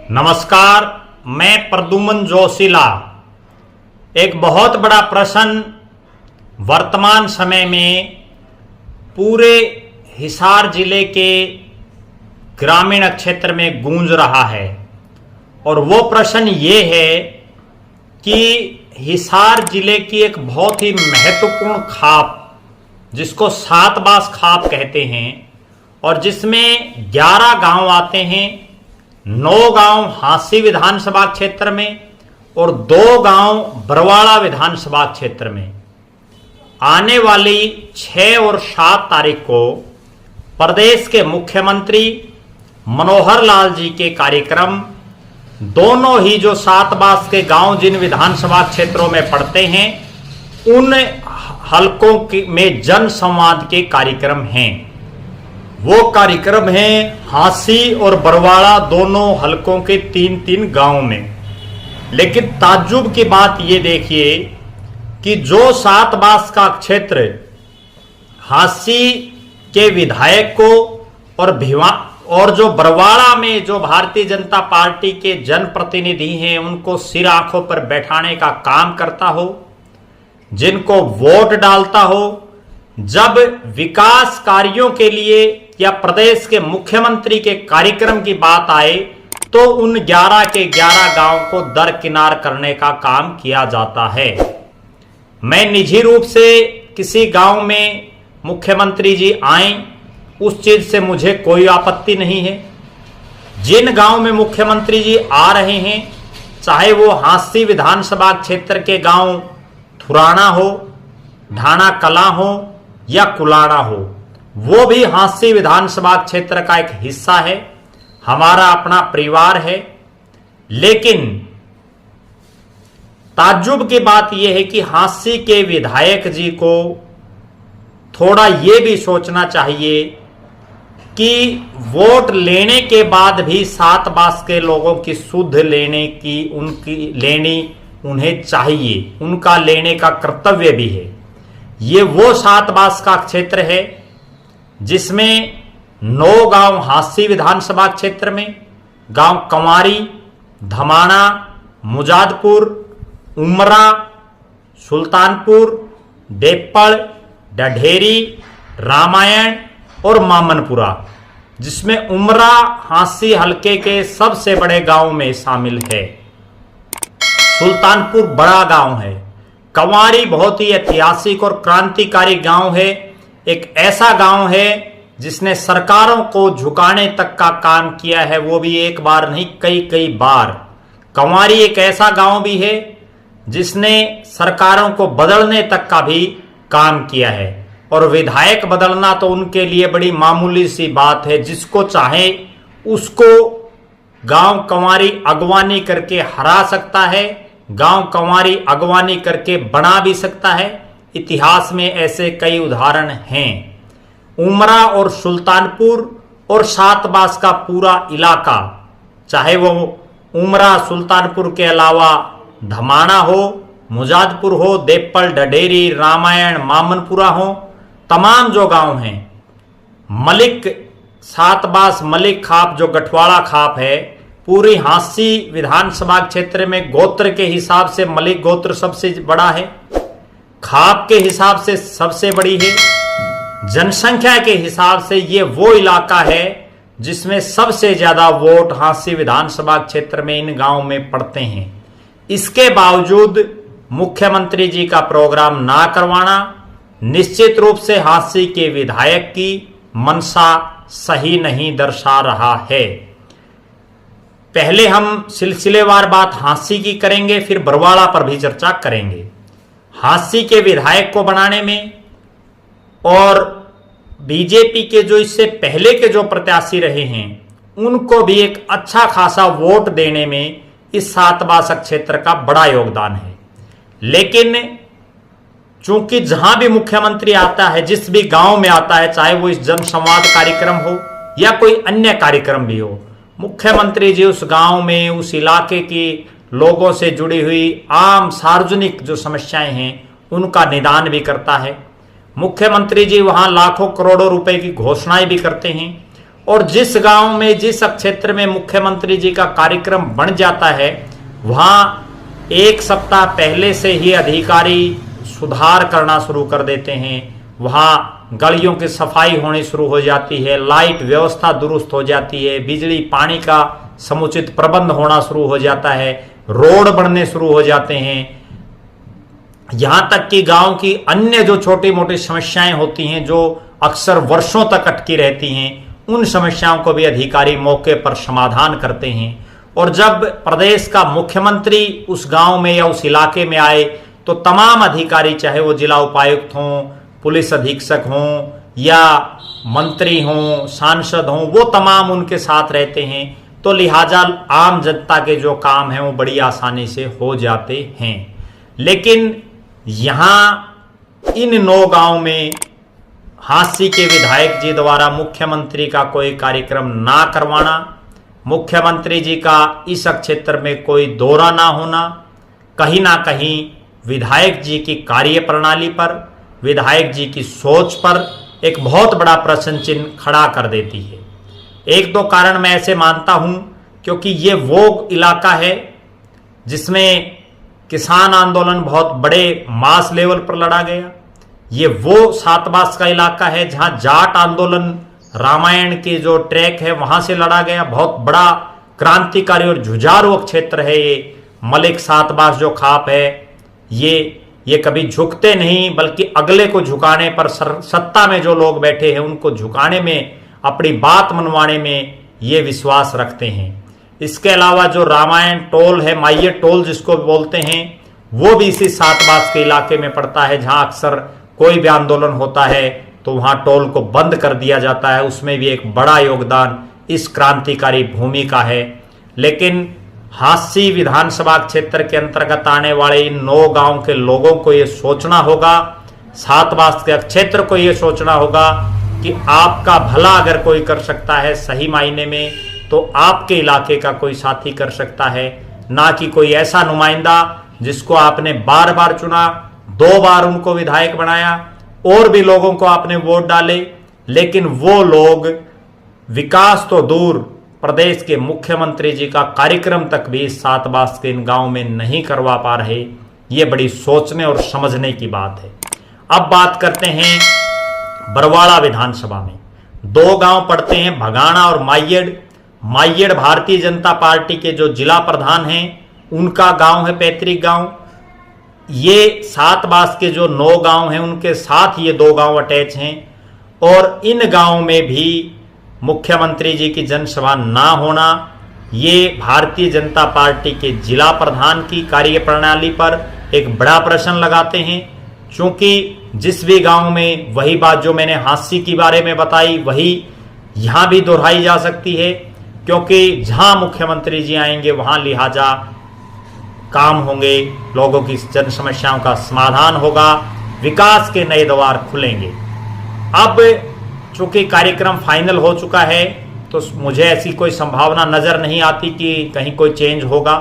नमस्कार, मैं प्रद्युमन जोशीला। एक बहुत बड़ा प्रश्न वर्तमान समय में पूरे हिसार जिले के ग्रामीण क्षेत्र में गूंज रहा है और वो प्रश्न ये है कि हिसार जिले की एक बहुत ही महत्वपूर्ण खाप जिसको सातबास खाप कहते हैं और जिसमें 11 गांव आते हैं, 9 गांव हांसी विधानसभा क्षेत्र में और 2 गांव बरवाड़ा विधानसभा क्षेत्र में आने वाली 6 और 7 तारीख को प्रदेश के मुख्यमंत्री मनोहर लाल जी के कार्यक्रम दोनों ही जो सातबास के गांव जिन विधानसभा क्षेत्रों में पड़ते हैं उन हलकों में जन संवाद के कार्यक्रम हैं। वो कार्यक्रम है हांसी और बरवाड़ा दोनों हलकों के 3-3 गांव में। लेकिन ताज्जुब की बात ये देखिए कि जो सातबास का क्षेत्र हांसी के विधायक को और जो बरवाड़ा में जो भारतीय जनता पार्टी के जनप्रतिनिधि हैं उनको सिर आंखों पर बैठाने का काम करता हो, जिनको वोट डालता हो, जब विकास कार्यों के लिए या प्रदेश के मुख्यमंत्री के कार्यक्रम की बात आए तो उन 11 के 11 गांव को दरकिनार करने का काम किया जाता है। मैं निजी रूप से किसी गांव में मुख्यमंत्री जी आए उस चीज से मुझे कोई आपत्ति नहीं है। जिन गांव में मुख्यमंत्री जी आ रहे हैं, चाहे वो हांसी विधानसभा क्षेत्र के गांव थुराना हो, ढाना कला हो या कुलाड़ा हो, वो भी हांसी विधानसभा क्षेत्र का एक हिस्सा है, हमारा अपना परिवार है। लेकिन ताज्जुब की बात यह है कि हांसी के विधायक जी को थोड़ा ये भी सोचना चाहिए कि वोट लेने के बाद भी सातबास के लोगों की सुध लेनी उन्हें चाहिए, उनका लेने का कर्तव्य भी है। ये वो सातबास का क्षेत्र है जिसमें 9 गांव हांसी विधानसभा क्षेत्र में, गांव कंवारी, धमाना, मुजादपुर, उमरा, सुल्तानपुर, देपड़, डढेरी, रामायण और मामनपुरा, जिसमें उमरा हांसी हलके के सबसे बड़े गांव में शामिल है। सुल्तानपुर बड़ा गांव है। कंवारी बहुत ही ऐतिहासिक और क्रांतिकारी गांव है। एक ऐसा गांव है जिसने सरकारों को झुकाने तक का काम किया है, वो भी एक बार नहीं कई बार। कंवारी एक ऐसा गांव भी है जिसने सरकारों को बदलने तक का भी काम किया है और विधायक बदलना तो उनके लिए बड़ी मामूली सी बात है। जिसको चाहे उसको गांव कंवारी अगवानी करके हरा सकता है, गांव कंवारी अगवानी करके बना भी सकता है। इतिहास में ऐसे कई उदाहरण हैं। उमरा और सुल्तानपुर और सातबास का पूरा इलाका, चाहे वो उमरा सुल्तानपुर के अलावा धमाना हो, मुजादपुर हो, देपड़, डडेरी, रामायण, मामनपुरा हो, तमाम जो गांव हैं, मलिक सातबास मलिक खाप जो गठवाड़ा खाप है, पूरी हांसी विधानसभा क्षेत्र में गोत्र के हिसाब से मलिक गोत्र सबसे बड़ा है, खाप के हिसाब से सबसे बड़ी है, जनसंख्या के हिसाब से ये वो इलाका है जिसमें सबसे ज्यादा वोट हांसी विधानसभा क्षेत्र में इन गांव में पड़ते हैं। इसके बावजूद मुख्यमंत्री जी का प्रोग्राम ना करवाना निश्चित रूप से हांसी के विधायक की मनसा सही नहीं दर्शा रहा है। पहले हम सिलसिलेवार बात हांसी की करेंगे, फिर बरवाड़ा पर भी चर्चा करेंगे। हांसी के विधायक को बनाने में और बीजेपी के जो इससे पहले के जो प्रत्याशी रहे हैं उनको भी एक अच्छा खासा वोट देने में इस सातबास क्षेत्र का बड़ा योगदान है। लेकिन चूंकि जहां भी मुख्यमंत्री आता है, जिस भी गांव में आता है, चाहे वो इस जनसंवाद कार्यक्रम हो या कोई अन्य कार्यक्रम भी हो, मुख्यमंत्री जी उस गांव में उस इलाके के लोगों से जुड़ी हुई आम सार्वजनिक जो समस्याएं हैं उनका निदान भी करता है। मुख्यमंत्री जी वहां लाखों करोड़ों रुपए की घोषणाएं भी करते हैं और जिस गांव में, जिस क्षेत्र में मुख्यमंत्री जी का कार्यक्रम बन जाता है, वहां एक सप्ताह पहले से ही अधिकारी सुधार करना शुरू कर देते हैं। वहां गलियों की सफाई होनी शुरू हो जाती है, लाइट व्यवस्था दुरुस्त हो जाती है, बिजली पानी का समुचित प्रबंध होना शुरू हो जाता है, रोड बनने शुरू हो जाते हैं। यहां तक कि गांव की अन्य जो छोटी मोटी समस्याएं होती हैं, जो अक्सर वर्षों तक अटकी रहती हैं, उन समस्याओं को भी अधिकारी मौके पर समाधान करते हैं। और जब प्रदेश का मुख्यमंत्री उस गांव में या उस इलाके में आए तो तमाम अधिकारी, चाहे वो जिला उपायुक्त हों, पुलिस अधीक्षक हों या मंत्री हों, सांसद हों, वो तमाम उनके साथ रहते हैं। तो लिहाजा आम जनता के जो काम हैं वो बड़ी आसानी से हो जाते हैं। लेकिन यहां इन 9 गांव में हांसी के विधायक जी द्वारा मुख्यमंत्री का कोई कार्यक्रम ना करवाना, मुख्यमंत्री जी का इस क्षेत्र में कोई दौरा ना होना, कहीं ना कहीं विधायक जी की कार्य प्रणाली पर, विधायक जी की सोच पर एक बहुत बड़ा प्रश्न चिन्ह खड़ा कर देती है। एक दो कारण मैं ऐसे मानता हूं, क्योंकि ये वो इलाका है जिसमें किसान आंदोलन बहुत बड़े मास लेवल पर लड़ा गया। ये वो सातबास का इलाका है जहां जाट आंदोलन रामायण के जो ट्रैक है वहां से लड़ा गया। बहुत बड़ा क्रांतिकारी और जुझारू क्षेत्र है ये। मलिक सातबास जो खाप है, ये कभी झुकते नहीं, बल्कि अगले को झुकाने पर, सत्ता में जो लोग बैठे हैं उनको झुकाने में, अपनी बात मनवाने में ये विश्वास रखते हैं। इसके अलावा जो रामायण टोल है, माइये टोल जिसको बोलते हैं, वो भी इसी सातबास के इलाके में पड़ता है, जहां अक्सर कोई भी आंदोलन होता है तो वहां टोल को बंद कर दिया जाता है। उसमें भी एक बड़ा योगदान इस क्रांतिकारी भूमि का है। लेकिन हांसी विधानसभा क्षेत्र के अंतर्गत आने वाले इन 9 गांव के लोगों को यह सोचना होगा, सातबास के क्षेत्र को यह सोचना होगा कि आपका भला अगर कोई कर सकता है सही मायने में, तो आपके इलाके का कोई साथी कर सकता है, ना कि कोई ऐसा नुमाइंदा जिसको आपने बार बार चुना, 2 बार उनको विधायक बनाया, और भी लोगों को आपने वोट डाले, लेकिन वो लोग विकास तो दूर, प्रदेश के मुख्यमंत्री जी का कार्यक्रम तक भी सातबास के इन गांव में नहीं करवा पा रहे। ये बड़ी सोचने और समझने की बात है। अब बात करते हैं बरवाड़ा विधानसभा में 2 गांव पड़ते हैं, भगाना और माइयड़। माइयड़ भारतीय जनता पार्टी के जो जिला प्रधान हैं उनका गांव है, पैतृक गांव। ये सातबास के जो 9 गांव हैं उनके साथ ये 2 गांव अटैच हैं, और इन गांव में भी मुख्यमंत्री जी की जनसभा ना होना, ये भारतीय जनता पार्टी के जिला प्रधान की कार्यप्रणाली पर एक बड़ा प्रश्न लगाते हैं। क्योंकि जिस भी गांव में, वही बात जो मैंने हांसी के बारे में बताई वही यहां भी दोहराई जा सकती है, क्योंकि जहां मुख्यमंत्री जी आएंगे वहां लिहाजा काम होंगे, लोगों की जन समस्याओं का समाधान होगा, विकास के नए द्वार खुलेंगे। अब चूंकि कार्यक्रम फाइनल हो चुका है तो मुझे ऐसी कोई संभावना नजर नहीं आती कि कहीं कोई चेंज होगा,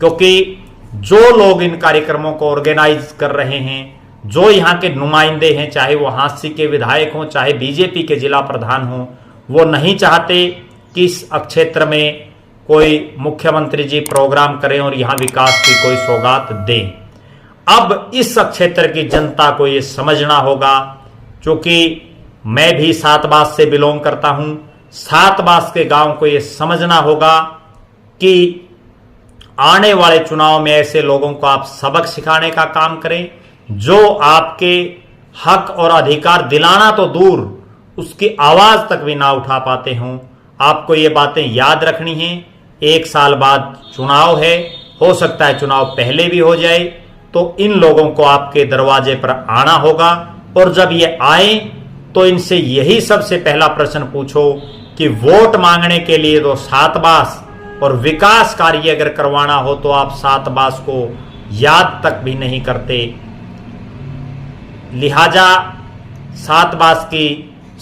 क्योंकि जो लोग इन कार्यक्रमों को ऑर्गेनाइज कर रहे हैं, जो यहाँ के नुमाइंदे हैं, चाहे वो हांसी के विधायक हों, चाहे बीजेपी के जिला प्रधान हों, वो नहीं चाहते कि इस क्षेत्र में कोई मुख्यमंत्री जी प्रोग्राम करें और यहां विकास की कोई सौगात दें। अब इस क्षेत्र की जनता को यह समझना होगा, क्योंकि मैं भी सातबास से बिलोंग करता हूं, सातबास के गांव को यह समझना होगा कि आने वाले चुनाव में ऐसे लोगों को आप सबक सिखाने का काम करें, जो आपके हक और अधिकार दिलाना तो दूर, उसकी आवाज तक भी ना उठा पाते हों। आपको ये बातें याद रखनी हैं। 1 साल बाद चुनाव है, हो सकता है चुनाव पहले भी हो जाए, तो इन लोगों को आपके दरवाजे पर आना होगा, और जब ये आए तो इनसे यही सबसे पहला प्रश्न पूछो कि वोट मांगने के लिए तो सातबास, और विकास कार्य अगर करवाना हो तो आप सातबास को याद तक भी नहीं करते। लिहाजा सातबास की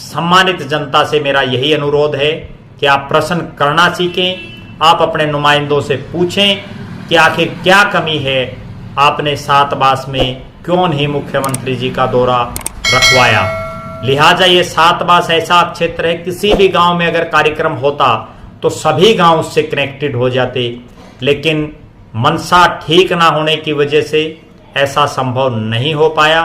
सम्मानित जनता से मेरा यही अनुरोध है कि आप प्रश्न करना सीखें। आप अपने नुमाइंदों से पूछें कि आखिर क्या कमी है, आपने सातबास में क्यों नहीं मुख्यमंत्री जी का दौरा रखवाया। लिहाजा ये 7 बास ऐसा क्षेत्र है, किसी भी गांव में अगर कार्यक्रम होता तो सभी गांव उससे कनेक्टेड हो जाते, लेकिन मनसा ठीक ना होने की वजह से ऐसा संभव नहीं हो पाया।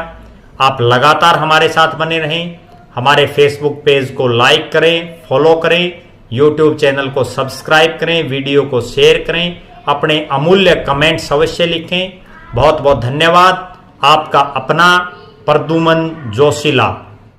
आप लगातार हमारे साथ बने रहें, हमारे फेसबुक पेज को लाइक करें, फॉलो करें, यूट्यूब चैनल को सब्सक्राइब करें, वीडियो को शेयर करें, अपने अमूल्य कमेंट्स अवश्य लिखें। बहुत बहुत धन्यवाद। आपका अपना प्रद्युमन जोशीला।